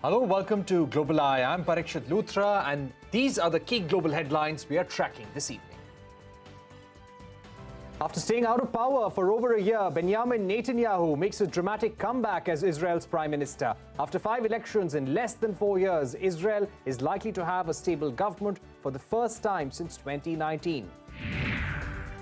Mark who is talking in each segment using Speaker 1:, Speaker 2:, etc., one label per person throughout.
Speaker 1: Hello, welcome to Global Eye. I'm Parikshit Luthra, and these are the key global headlines we are tracking this evening. After staying out of power for over a year, Benjamin Netanyahu makes a dramatic comeback as Israel's prime minister. After 5 elections in less than 4 years, Israel is likely to have a stable government for the first time since 2019.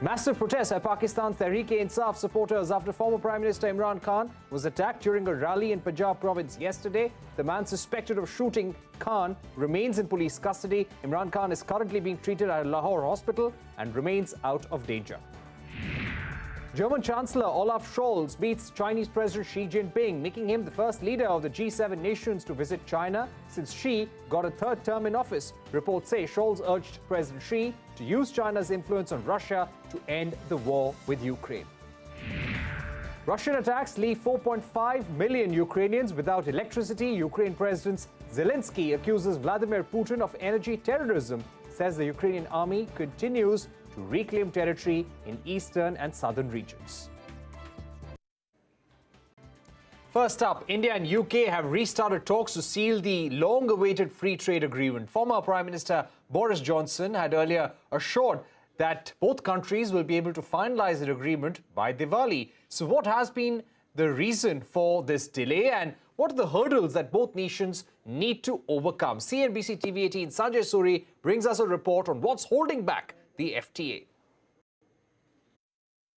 Speaker 1: Massive protests by Pakistan's Tehreek-e-Insaf supporters after former Prime Minister Imran Khan was attacked during a rally in Punjab province yesterday. The man suspected of shooting Khan remains in police custody. Imran Khan is currently being treated at a Lahore hospital and remains out of danger. German Chancellor Olaf Scholz meets Chinese President Xi Jinping, making him the first leader of the G7 nations to visit China since Xi got a third term in office. Reports say Scholz urged President Xi to use China's influence on Russia to end the war with Ukraine. Russian attacks leave 4.5 million Ukrainians without electricity. Ukraine President Zelensky accuses Vladimir Putin of energy terrorism, says the Ukrainian army continues to reclaim territory in eastern and southern regions. First up, India and UK have restarted talks to seal the long-awaited free trade agreement. Former Prime Minister Boris Johnson had earlier assured that both countries will be able to finalize the agreement by Diwali. So what has been the reason for this delay, and what are the hurdles that both nations need to overcome? CNBC-TV18 Sanjay Suri brings us a report on what's holding back the FTA.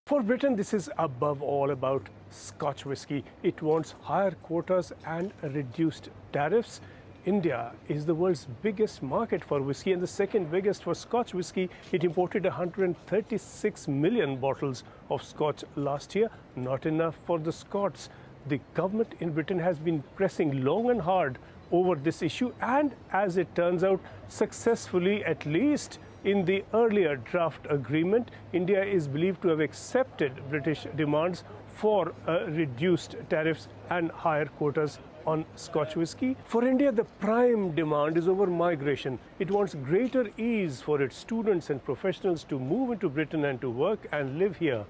Speaker 2: For Britain, this is above all about Scotch whisky. It wants higher quotas and reduced tariffs. India is the world's biggest market for whisky and the second biggest for Scotch whisky. It imported 136 million bottles of Scotch last year. Not enough for the Scots. The government in Britain has been pressing long and hard over this issue, and as it turns out, successfully, at least in the earlier draft agreement. India is believed to have accepted British demands for reduced tariffs and higher quotas on Scotch whisky. For India, the prime demand is over migration. It wants greater ease for its students and professionals to move into Britain and to work and live here.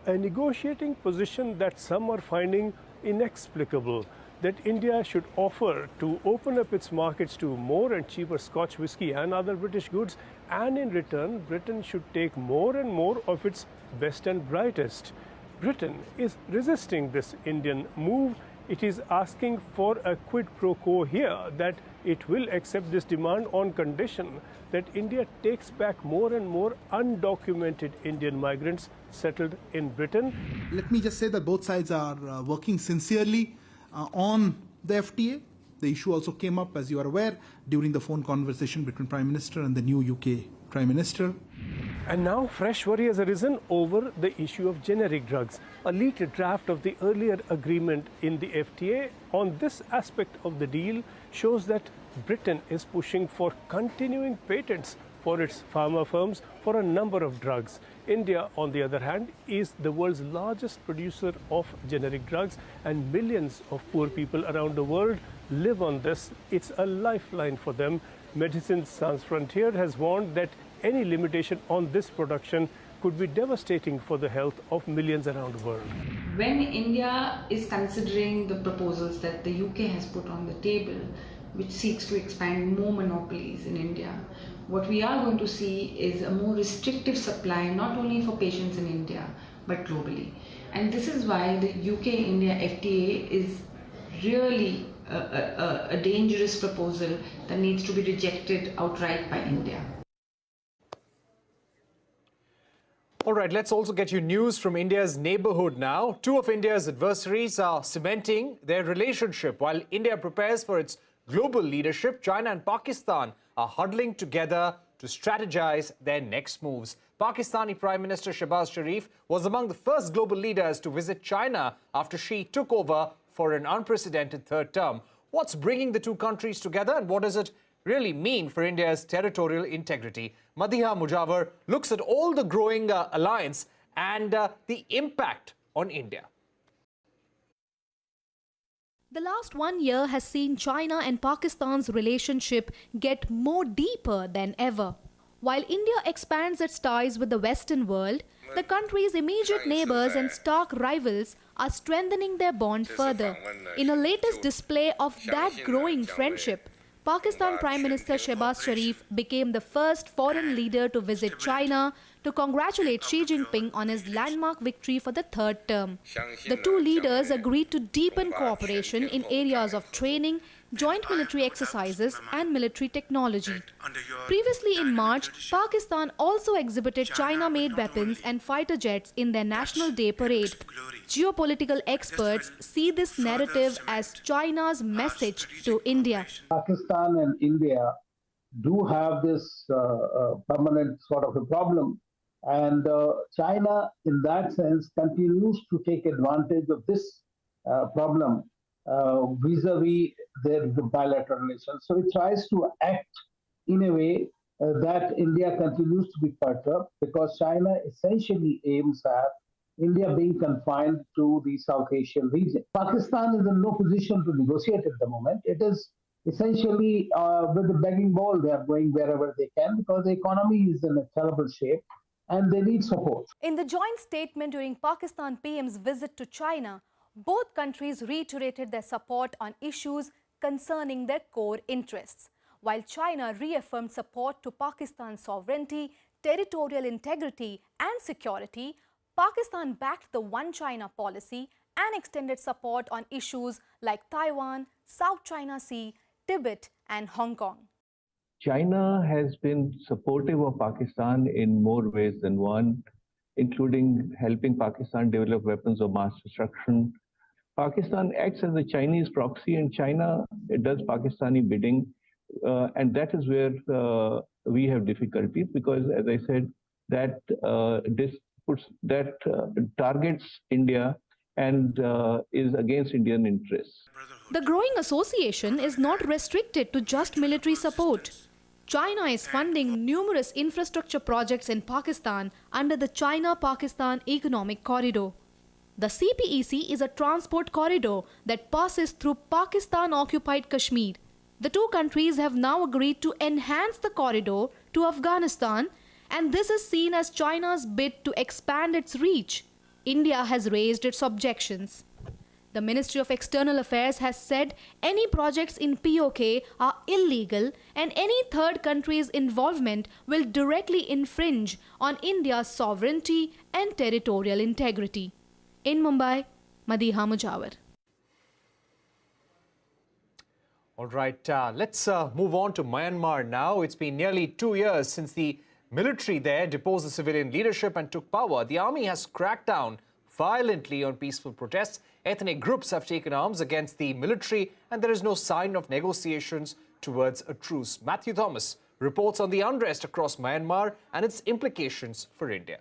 Speaker 2: A negotiating position that some are finding inexplicable, that India should offer to open up its markets to more and cheaper Scotch whisky and other British goods, and in return, Britain should take more and more of its best and brightest. Britain is resisting this Indian move. It is asking for a quid pro quo here, that it will accept this demand on condition that India takes back more and more undocumented Indian migrants settled in Britain.
Speaker 3: Let me just say that both sides are working sincerely on the FTA. The issue also came up, as you are aware, during the phone conversation between Prime Minister and the new UK Prime Minister.
Speaker 2: And now fresh worry has arisen over the issue of generic drugs. A leaked draft of the earlier agreement in the FTA on this aspect of the deal shows that Britain is pushing for continuing patents for its pharma firms for a number of drugs. India, on the other hand, is the world's largest producer of generic drugs, and millions of poor people around the world live on this. It's a lifeline for them. Medicines Sans Frontier has warned that any limitation on this production could be devastating for the health of millions around the world.
Speaker 4: When India is considering the proposals that the UK has put on the table, which seeks to expand more monopolies in India, what we are going to see is a more restrictive supply, not only for patients in India, but globally. And this is why the UK-India FTA is really a dangerous proposal that needs to be rejected outright by India.
Speaker 1: All right, let's also get you news from India's neighborhood now. Two of India's adversaries are cementing their relationship. While India prepares for its global leadership, China and Pakistan are huddling together to strategize their next moves. Pakistani Prime Minister Shehbaz Sharif was among the first global leaders to visit China after Xi took over for an unprecedented third term. What's bringing the two countries together, and what does it really mean for India's territorial integrity? Madhiha Mujawar looks at all the growing alliance and the impact on India.
Speaker 5: The last 1 year has seen China and Pakistan's relationship get more deeper than ever. While India expands its ties with the Western world, the country's immediate neighbors and stark rivals are strengthening their bond further. In a latest display of that growing friendship, Pakistan Prime Minister Shehbaz Sharif became the first foreign leader to visit China to congratulate Xi Jinping on his landmark victory for the third term. The two leaders agreed to deepen cooperation in areas of training, joint military exercises and military technology. Previously in March, Pakistan also exhibited China-made weapons and fighter jets in their National Day parade. Geopolitical experts see this narrative as China's message to India.
Speaker 6: Pakistan and India do have this permanent sort of a problem, and China in that sense continues to take advantage of this problem vis-a-vis their bilateral relations. So it tries to act in a way that India continues to be perturbed, because China essentially aims at India being confined to the South Asian region. Pakistan is in no position to negotiate at the moment. It is essentially with the begging bowl. They are going wherever they can because the economy is in a terrible shape and they need support.
Speaker 5: In the joint statement during Pakistan PM's visit to China, both countries reiterated their support on issues concerning their core interests, while China reaffirmed support to Pakistan's sovereignty, territorial integrity and security. Pakistan backed the One China policy and extended support on issues like Taiwan, South China Sea, Tibet and Hong Kong.
Speaker 7: China has been supportive of Pakistan in more ways than one, including helping Pakistan develop weapons of mass destruction. Pakistan acts as a Chinese proxy and China does Pakistani bidding. And that is where we have difficulties because, as I said, that targets India and is against Indian interests.
Speaker 5: The growing association is not restricted to just military support. China is funding numerous infrastructure projects in Pakistan under the China-Pakistan Economic Corridor. The CPEC is a transport corridor that passes through Pakistan-occupied Kashmir. The two countries have now agreed to enhance the corridor to Afghanistan, and this is seen as China's bid to expand its reach. India has raised its objections. The Ministry of External Affairs has said any projects in POK are illegal and any third country's involvement will directly infringe on India's sovereignty and territorial integrity. In Mumbai, Madiha Mujawar.
Speaker 1: All right, let's move on to Myanmar now. It's been nearly 2 years since the military there deposed the civilian leadership and took power. The army has cracked down violently on peaceful protests. Ethnic groups have taken arms against the military and there is no sign of negotiations towards a truce. Matthew Thomas reports on the unrest across Myanmar and its implications for India.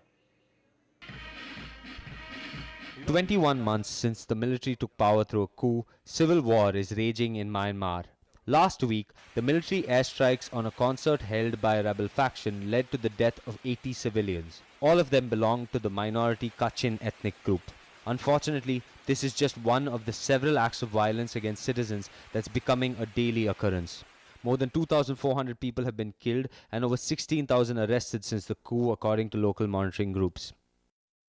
Speaker 8: 21 months since the military took power through a coup, civil war is raging in Myanmar. Last week, the military airstrikes on a concert held by a rebel faction led to the death of 80 civilians. All of them belong to the minority Kachin ethnic group. Unfortunately, this is just one of the several acts of violence against citizens that's becoming a daily occurrence. More than 2,400 people have been killed and over 16,000 arrested since the coup, according to local monitoring groups.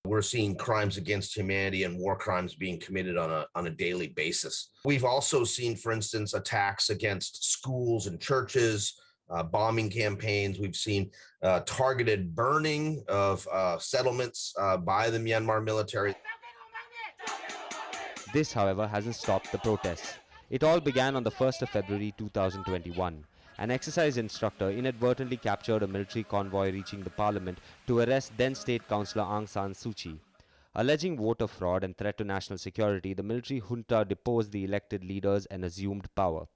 Speaker 9: We're seeing crimes against humanity and war crimes being committed on a daily basis. We've also seen, for instance, attacks against schools and churches, bombing campaigns. We've seen targeted burning of settlements by the Myanmar military.
Speaker 8: This, however, hasn't stopped the protests. It all began on the 1st of February 2021. An exercise instructor inadvertently captured a military convoy reaching the parliament to arrest then State Councillor Aung San Suu Kyi. Alleging voter fraud and threat to national security, the military junta deposed the elected leaders and assumed power.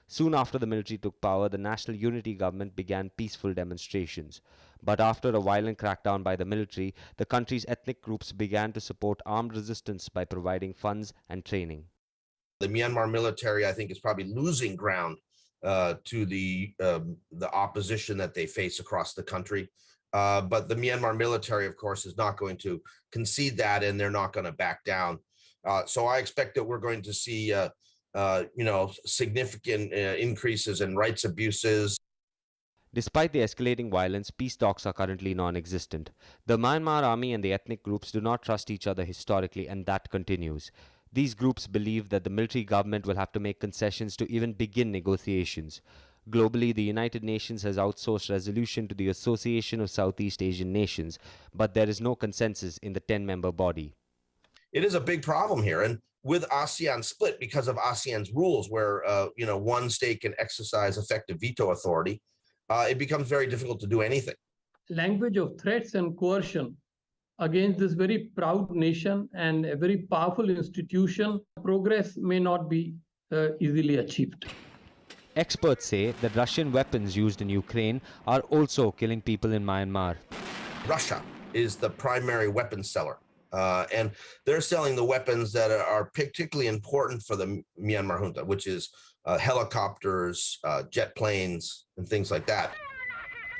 Speaker 8: Soon after the military took power, the National Unity Government began peaceful demonstrations. But after a violent crackdown by the military, the country's ethnic groups began to support armed resistance by providing funds and training.
Speaker 9: The Myanmar military, I think, is probably losing ground to the opposition that they face across the country. But the Myanmar military, of course, is not going to concede that, and they're not going to back down. So I expect that we're going to see, significant increases in rights abuses.
Speaker 8: Despite the escalating violence, peace talks are currently non-existent. The Myanmar army and the ethnic groups do not trust each other historically, and that continues. These groups believe that the military government will have to make concessions to even begin negotiations. Globally, the United Nations has outsourced resolution to the Association of Southeast Asian Nations, but there is no consensus in the 10-member body.
Speaker 9: It is a big problem here. And with ASEAN split because of ASEAN's rules where, one state can exercise effective veto authority, it becomes very difficult to do anything.
Speaker 10: Language of threats and coercion against this very proud nation and a very powerful institution, progress may not be easily achieved.
Speaker 8: Experts say that Russian weapons used in Ukraine are also killing people in Myanmar.
Speaker 9: Russia is the primary weapons seller. And they're selling the weapons that are particularly important for the Myanmar junta, which is helicopters, jet planes, and things like that.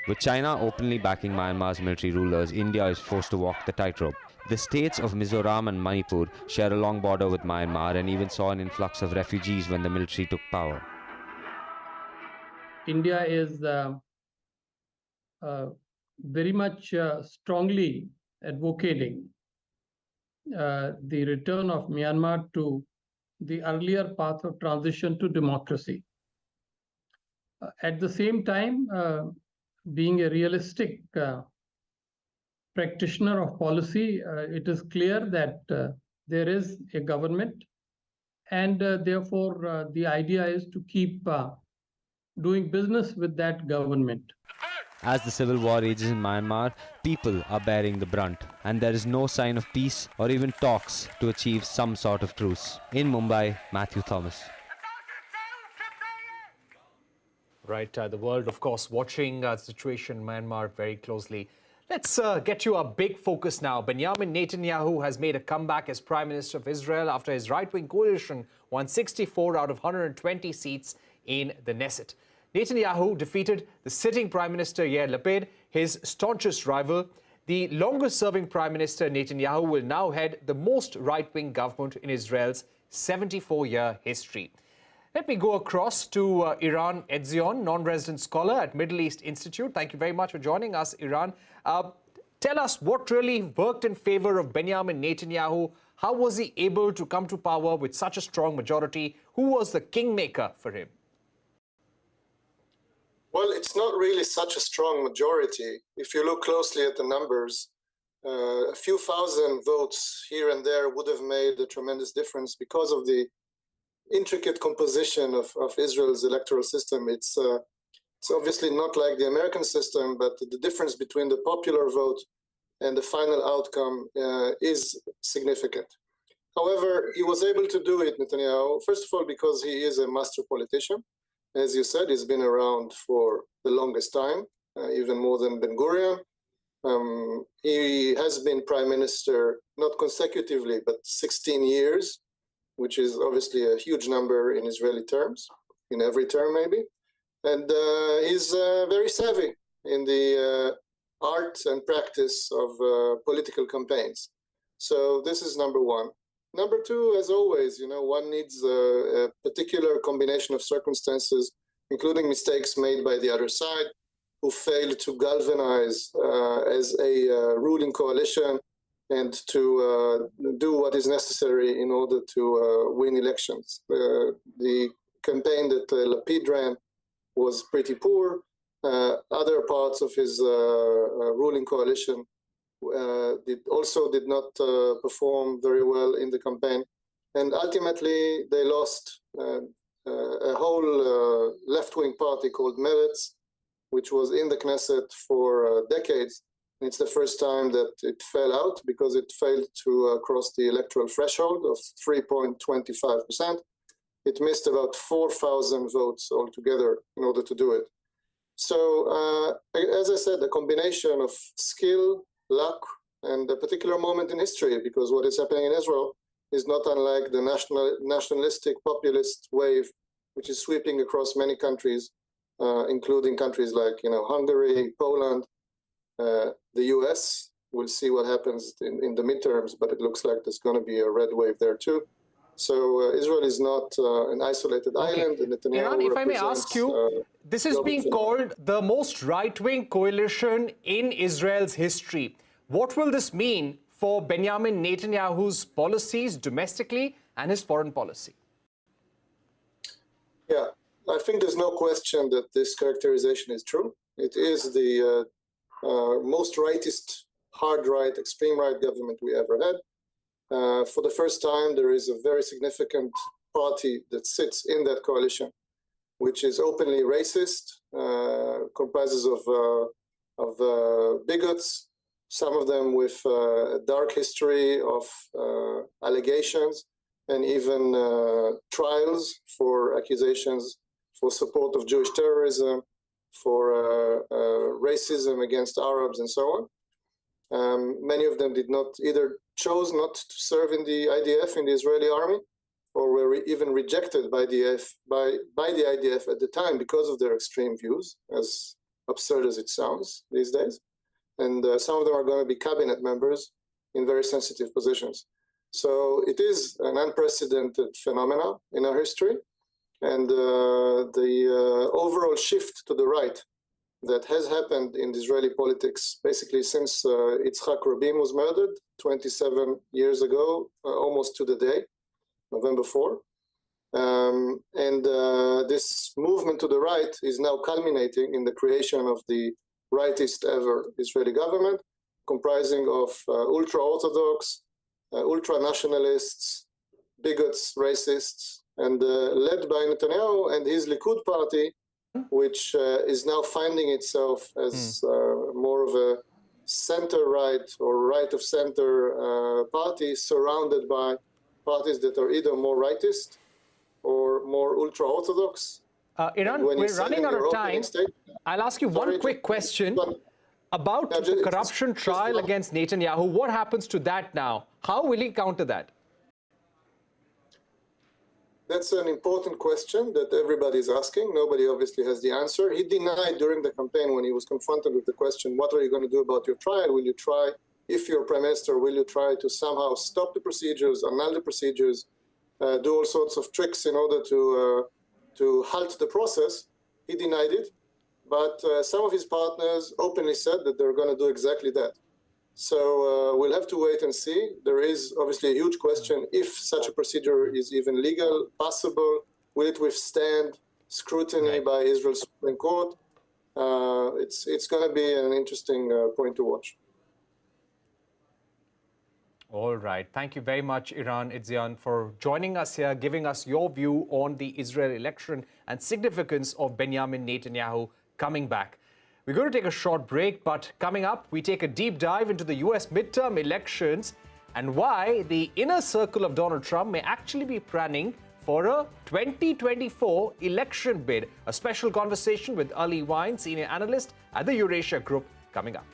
Speaker 8: With China openly backing Myanmar's military rulers, India is forced to walk the tightrope. The states of Mizoram and Manipur share a long border with Myanmar and even saw an influx of refugees when the military took power.
Speaker 10: India is very much strongly advocating the return of Myanmar to the earlier path of transition to democracy. At the same time, being a realistic practitioner of policy, it is clear that there is a government, and therefore the idea is to keep doing business with that government.
Speaker 8: As the civil war rages in Myanmar, people are bearing the brunt, and there is no sign of peace or even talks to achieve some sort of truce. In Mumbai, Matthew Thomas.
Speaker 1: Right, the world, of course, watching the situation in Myanmar very closely. Let's get to our big focus now. Benjamin Netanyahu has made a comeback as Prime Minister of Israel after his right-wing coalition won 64 out of 120 seats in the Knesset. Netanyahu defeated the sitting Prime Minister Yair Lapid, his staunchest rival. The longest-serving Prime Minister Netanyahu will now head the most right-wing government in Israel's 74-year history. Let me go across to Iran Edzion, non-resident scholar at Middle East Institute. Thank you very much for joining us, Iran. Tell us what really worked in favor of Benjamin Netanyahu. How was he able to come to power with such a strong majority? Who was the kingmaker for him?
Speaker 11: Well, it's not really such a strong majority. If you look closely at the numbers, a few thousand votes here and there would have made a tremendous difference because of the intricate composition of Israel's electoral system. It's obviously not like the American system, but the difference between the popular vote and the final outcome is significant. However, he was able to do it, Netanyahu, first of all, because he is a master politician. As you said, he's been around for the longest time, even more than Ben-Gurion. He has been prime minister, not consecutively, but 16 years, which is obviously a huge number in Israeli terms, in every term maybe. And he's very savvy in the art and practice of political campaigns. So this is number one. Number two, as always, one needs a particular combination of circumstances, including mistakes made by the other side, who failed to galvanize as a ruling coalition and to do what is necessary in order to win elections. The campaign that Lapid ran was pretty poor. Other parts of his ruling coalition did not perform very well in the campaign, and ultimately they lost a whole left-wing party called Meretz, which was in the Knesset for decades. It's the first time that it fell out because it failed to cross the electoral threshold of 3.25%. It missed about 4,000 votes altogether in order to do it. So, as I said, a combination of skill, luck, and a particular moment in history, because what is happening in Israel is not unlike the nationalistic populist wave, which is sweeping across many countries, including countries like Hungary, Poland, the US. We'll see what happens in the midterms, but it looks like there's going to be a red wave there too. So Israel is not an isolated island. And Netanyahu
Speaker 1: Iran, if I may ask you, this is being called the most right-wing coalition in Israel's history. What will this mean for Benjamin Netanyahu's policies domestically and his foreign policy?
Speaker 11: Yeah, I think there's no question that this characterization is true. It is the most rightist, hard right, extreme right government we ever had. For the first time, there is a very significant party that sits in that coalition, which is openly racist, comprises of bigots, some of them with a dark history of allegations and even trials for accusations for support of Jewish terrorism, for racism against Arabs and so on. Many of them did not chose not to serve in the IDF, in the Israeli army, or were even rejected by the IDF at the time because of their extreme views, as absurd as it sounds these days. And some of them are going to be cabinet members in very sensitive positions. So it is an unprecedented phenomenon in our history. And the overall shift to the right that has happened in Israeli politics basically since Yitzhak Rabin was murdered 27 years ago, almost to the day, November 4. This movement to the right is now culminating in the creation of the rightist ever Israeli government, comprising of ultra-Orthodox, ultra-nationalists, bigots, racists, and led by Netanyahu and his Likud party, which is now finding itself as more of a center-right or right-of-center party surrounded by parties that are either more rightist or more ultra-Orthodox.
Speaker 1: Iran, we're running out of time. I'll ask you one quick question about the corruption trial against Netanyahu. What happens to that now? How will he counter that?
Speaker 11: That's an important question that everybody is asking. Nobody obviously has the answer. He denied during the campaign when he was confronted with the question, what are you going to do about your trial? Will you try, if you're prime minister, will you try to somehow stop the procedures, annul the procedures, do all sorts of tricks in order to halt the process? He denied it. But some of his partners openly said that they're going to do exactly that. So we'll have to wait and see. There is obviously a huge question if such a procedure is even legal, possible. Will it withstand scrutiny by Israel's Supreme Court? It's going to be an interesting point to watch.
Speaker 1: All right. Thank you very much, Iran Itzian, for joining us here, giving us your view on the Israel election and significance of Benjamin Netanyahu coming back. We're going to take a short break, but coming up, we take a deep dive into the US midterm elections and why the inner circle of Donald Trump may actually be planning for a 2024 election bid. A special conversation with Ali Wine, senior analyst at the Eurasia Group, coming up.